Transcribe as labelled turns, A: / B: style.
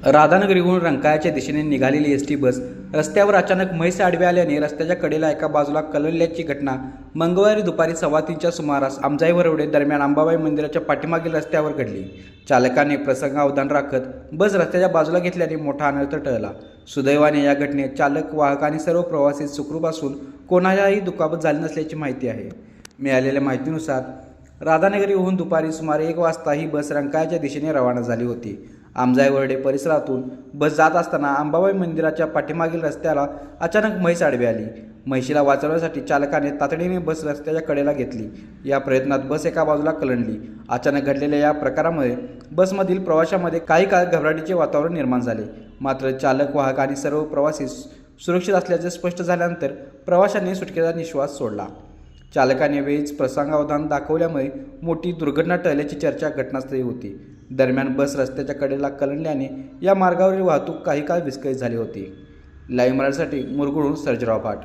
A: राधानगरीहून रंकाळ्याच्या दिशेने निघालेली ST bus रस्त्यावर अचानक म्हैस आडवी आल्याने रस्त्याच्या कडेला एका बाजूला कलंडल्याची घटना मंगळवारी दुपारी 2:15च्या सुमारास आमजाई वरवडे दरम्यान अंबाबाई मंदिराच्या पाठीमागील रस्त्यावर घडली। चालकाने प्रसंगावधान राखत बस रस्त्याच्या बाजूला घेतल्याने मोठा अनर्थ टळला। सुदैवाने या घटनेत चालक, वाहक आणि सर्व प्रवासी सुखरूप असून कोणालाही दुखापत झाली नसल्याची माहिती आहे। मिळालेल्या माहितीनुसार राधानगरीहून दुपारी सुमारे 1 वाजता ही बस रंकाळ्याच्या दिशेने रवाना झाली होती। आमजाई वरवडे परिसरातून बस जात असताना अंबाबाई मंदिराच्या पाठीमागील रस्त्याला अचानक म्हैस आडवी आली। म्हैशीला वाचवण्यासाठी चालकाने तातडीने बस रस्त्याच्या कडेला घेतली। या प्रयत्नात बस एका बाजूला कलंडली। अचानक घडलेल्या या प्रकारामुळे बसमधील प्रवाशांमध्ये काही काळ घबराटीचे वातावरण निर्माण झाले। मात्र चालक, वाहक आणि सर्व प्रवासी सुरक्षित असल्याचे स्पष्ट झाल्यानंतर प्रवाशांनी सुटकेचा निश्वास सोडला। चालकाने वेळीच प्रसंगावधान दाखवल्यामुळे मोठी दुर्घटना टळल्याची चर्चा घटनास्थळी होती। दरम्यान बस रस्त्याच्या कडेला कलंडल्याने या मार्गावरील वाहतूक काही काळ विस्कळीत झाली होती। लाईव्ह मराठीसाठी मुरगुडहून सर्जराव भाट।